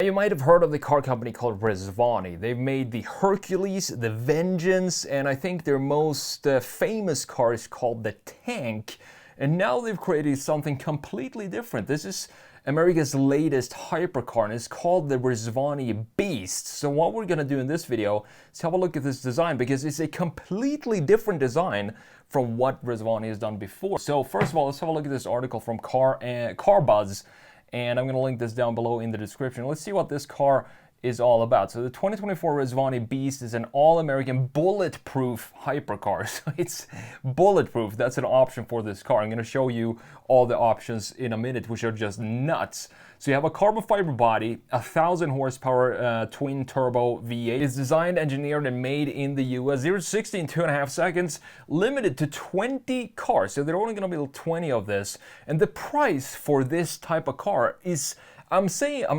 you might have heard of the car company called Rezvani. They've made the Hercules, the Vengeance, and I think their most famous car is called the Tank. And now they've created something completely different. This is America's latest hypercar, and it's called the Rezvani Beast. So what we're going to do in this video is have a look at this design, because it's a completely different design from what Rezvani has done before. So first of all, let's have a look at this article from Car Buzz, and I'm going to link this down below in the description. Let's see what this car is all about. So the 2024 Rezvani Beast is an all-American bulletproof hypercar. So it's bulletproof. That's an option for this car. I'm going to show you all the options in a minute, which are just nuts. So you have a carbon fiber body, 1,000 horsepower twin turbo V8. It's designed, engineered, and made in the US. 0 to 60 in 2.5 seconds. Limited to 20 cars. So they're only going to build 20 of this. And the price for this type of car is, I'm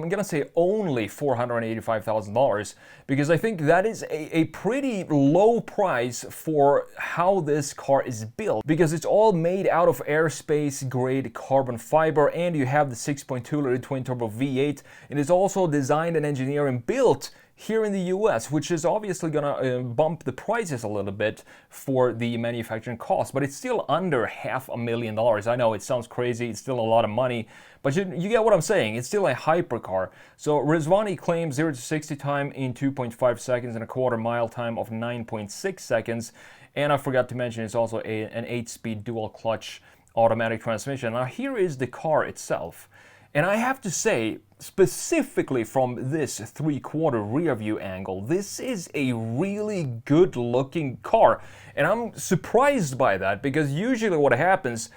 gonna say only $485,000, because I think that is a pretty low price for how this car is built, because it's all made out of airspace grade carbon fiber, and you have the 6.2 liter twin turbo V8, and it's also designed and engineered and built here in the US, which is obviously gonna bump the prices a little bit for the manufacturing cost, but it's still under $500,000. I know it sounds crazy, it's still a lot of money, but you get what I'm saying. It's still a hypercar. So Rezvani claims 0 to 60 time in 2.5 seconds and a quarter mile time of 9.6 seconds. And I forgot to mention it's also an 8-speed dual clutch automatic transmission. Now here is the car itself. And I have to say, specifically from this 3/4 rear view angle, this is a really good looking car. And I'm surprised by that, because usually what happens,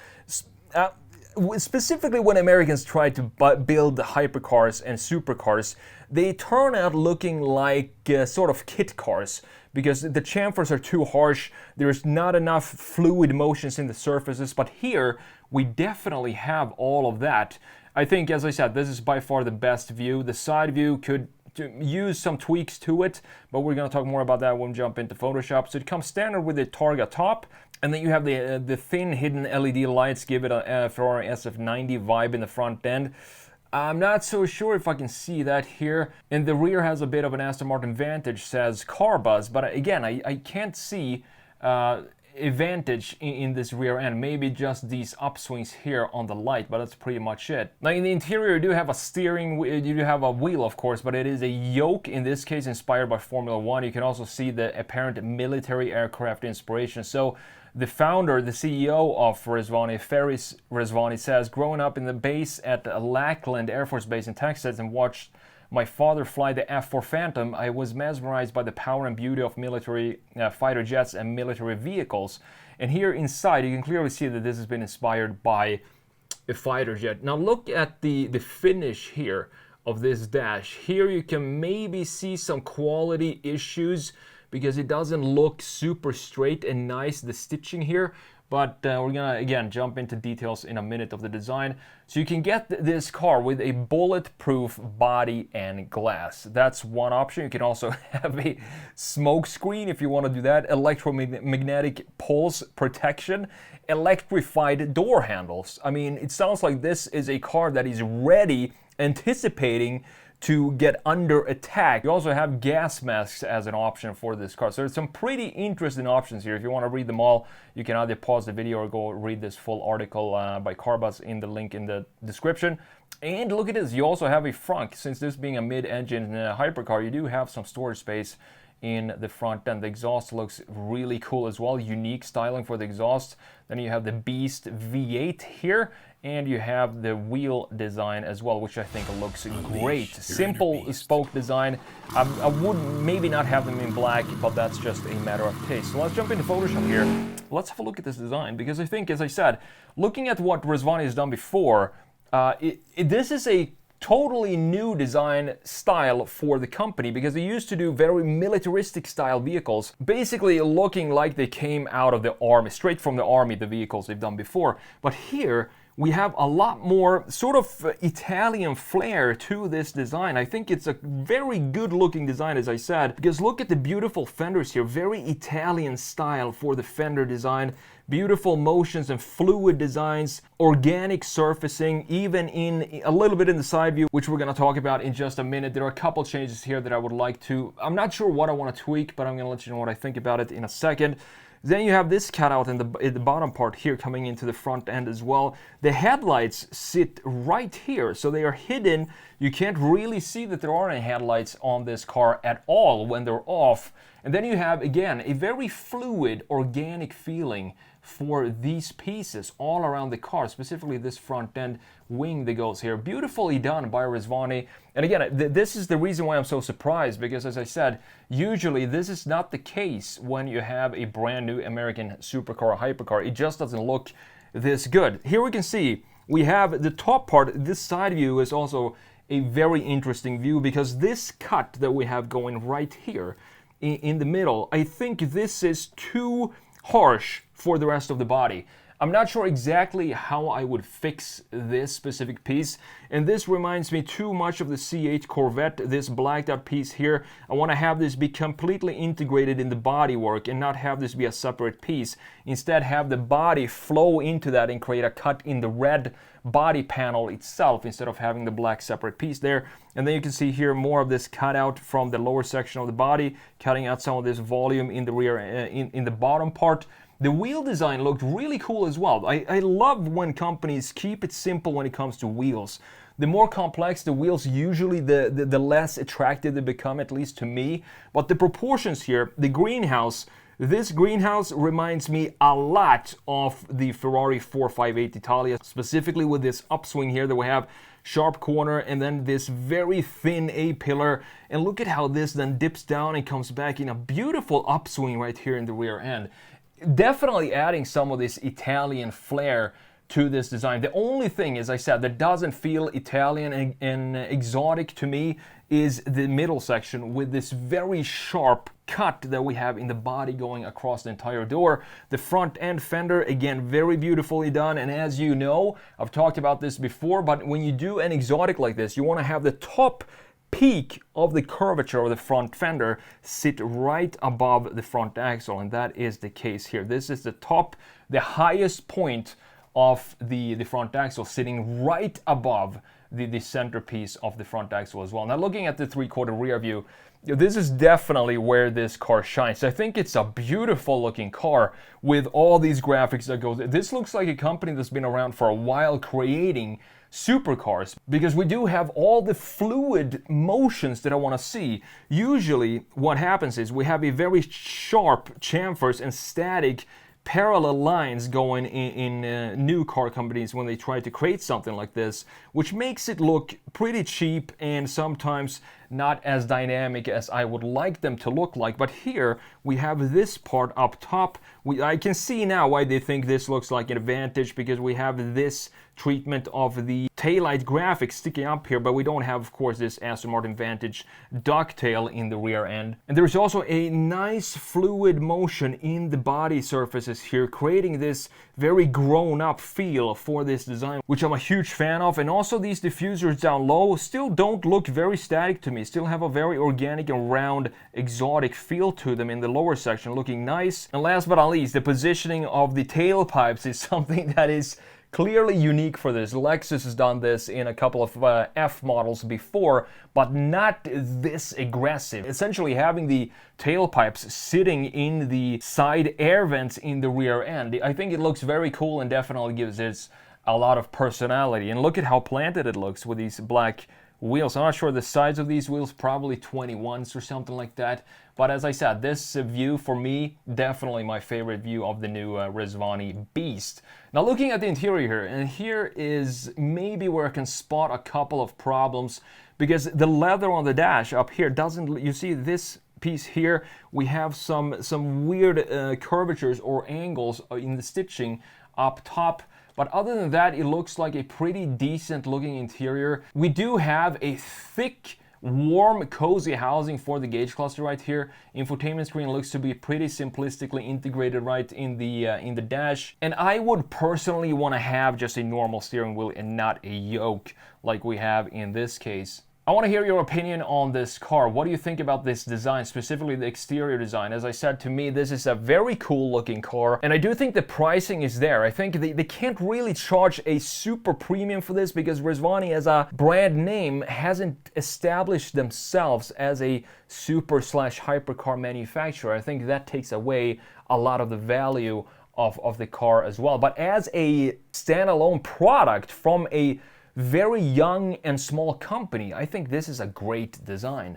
specifically when Americans try to build hypercars and supercars, they turn out looking like sort of kit cars, because the chamfers are too harsh, there's not enough fluid motions in the surfaces, but here we definitely have all of that. I think, as I said, this is by far the best view. The side view could use some tweaks to it, but we're going to talk more about that when we jump into Photoshop. So it comes standard with the Targa top, and then you have the thin hidden LED lights, give it a Ferrari SF90 vibe in the front end. I'm not so sure if I can see that here. And the rear has a bit of an Aston Martin Vantage, says Car Buzz, but again, I can't see a Vantage in this rear end. Maybe just these upswings here on the light, but that's pretty much it. Now in the interior, you do have a steering, you do have a wheel, of course, but it is a yoke, in this case inspired by Formula One. You can also see the apparent military aircraft inspiration. So the founder, the CEO of Rezvani, Ferris Rezvani, says, growing up in the base at Lackland Air Force Base in Texas and watched my father fly the F-4 Phantom, I was mesmerized by the power and beauty of military fighter jets and military vehicles. And here inside, you can clearly see that this has been inspired by a fighter jet. Now look at the finish here of this dash. Here you can maybe see some quality issues, because it doesn't look super straight and nice, the stitching here. But we're gonna, again, jump into details in a minute of the design. So you can get this car with a bulletproof body and glass. That's one option. You can also have a smoke screen if you want to do that. Electromagnetic pulse protection. Electrified door handles. I mean, it sounds like this is a car that is ready, anticipating to get under attack. You also have gas masks as an option for this car. So there's some pretty interesting options here. If you want to read them all, you can either pause the video or go read this full article by Carbuzz in the link in the description. And look at this, you also have a front. Since this being a mid-engine hypercar, you do have some storage space in the front end. The exhaust looks really cool as well, unique styling for the exhaust. Then you have the Beast V8 here, and you have the wheel design as well, which I think looks great. Simple spoke design. I would maybe not have them in black, but that's just a matter of taste. So let's jump into Photoshop here. Let's have a look at this design, because I think, as I said, looking at what Rezvani has done before, this is a totally new design style for the company, because they used to do very militaristic style vehicles, basically looking like they came out of the army, straight from the army, the vehicles they've done before. But here we have a lot more sort of Italian flair to this design. I think it's a very good looking design, as I said, because look at the beautiful fenders here, very Italian style for the fender design, beautiful motions and fluid designs, organic surfacing, even in a little bit in the side view, which we're going to talk about in just a minute. There are a couple changes here that I would like to, I'm not sure what I want to tweak, but I'm going to let you know what I think about it in a second. Then you have this cutout in the bottom part here coming into the front end as well. The headlights sit right here, so they are hidden. You can't really see that there are any headlights on this car at all when they're off. And then you have, again, a very fluid, organic feeling for these pieces all around the car, specifically this front end wing that goes here. Beautifully done by Rezvani. And again, this is the reason why I'm so surprised, because as I said, usually this is not the case when you have a brand new American supercar or hypercar. It just doesn't look this good. Here we can see we have the top part. This side view is also a very interesting view, because this cut that we have going right here in the middle, I think this is too harsh for the rest of the body. I'm not sure exactly how I would fix this specific piece, and this reminds me too much of the C8 Corvette, this blacked out piece here. I want to have this be completely integrated in the bodywork and not have this be a separate piece. Instead, have the body flow into that and create a cut in the red body panel itself instead of having the black separate piece there. And then you can see here more of this cutout from the lower section of the body, cutting out some of this volume in the rear, in the bottom part. The wheel design looked really cool as well. I love when companies keep it simple when it comes to wheels. The more complex the wheels, usually the less attractive they become, at least to me. But the proportions here, the greenhouse, this greenhouse reminds me a lot of the Ferrari 458 Italia, specifically with this upswing here that we have, sharp corner, and then this very thin A-pillar. And look at how this then dips down and comes back in a beautiful upswing right here in the rear end. Definitely adding some of this Italian flair to this design. The only thing, as I said, that doesn't feel Italian and exotic to me is the middle section with this very sharp cut that we have in the body going across the entire door. The front end fender, again, very beautifully done. And as you know, I've talked about this before, but when you do an exotic like this, you want to have the top peak of the curvature of the front fender sit right above the front axle, and that is the case here. This is the top, the highest point of the front axle, sitting right above the centerpiece of the front axle as well. Now looking at the 3/4 rear view, this is definitely where this car shines. I think it's a beautiful looking car with all these graphics that goes. This looks like a company that's been around for a while creating supercars, because we do have all the fluid motions that I want to see. Usually what happens is we have a very sharp chamfers and static parallel lines going in new car companies when they try to create something like this, which makes it look pretty cheap and sometimes not as dynamic as I would like them to look like. But here we have this part up top. I can see now why they think this looks like an advantage, because we have this treatment of the taillight graphics sticking up here, but we don't have, of course, this Aston Martin Vantage ducktail in the rear end. And there's also a nice fluid motion in the body surfaces here, creating this very grown-up feel for this design, which I'm a huge fan of. And also these diffusers down low still don't look very static to me, still have a very organic and round exotic feel to them in the lower section, looking nice. And last but not least, the positioning of the tailpipes is something that is clearly unique for this. Lexus has done this in a couple of F models before, but not this aggressive. Essentially having the tailpipes sitting in the side air vents in the rear end. I think it looks very cool and definitely gives it a lot of personality. And look at how planted it looks with these black wheels. I'm not sure the size of these wheels, probably 21s or something like that. But as I said, this view for me, definitely my favorite view of the new Rezvani Beast. Now looking at the interior here, and here is maybe where I can spot a couple of problems, because the leather on the dash up here doesn't, you see this piece here, we have some weird curvatures or angles in the stitching up top. But other than that, it looks like a pretty decent looking interior. We do have a thick warm, cozy housing for the gauge cluster right here. Infotainment screen looks to be pretty simplistically integrated right in the dash. And I would personally want to have just a normal steering wheel and not a yoke like we have in this case. I want to hear your opinion on this car. What do you think about this design, specifically the exterior design? As I said, to me, this is a very cool looking car, and I do think the pricing is there. I think they can't really charge a super premium for this because Rezvani as a brand name hasn't established themselves as a super/hypercar manufacturer. I think that takes away a lot of the value of the car as well. But as a standalone product from a very young and small company, I think this is a great design.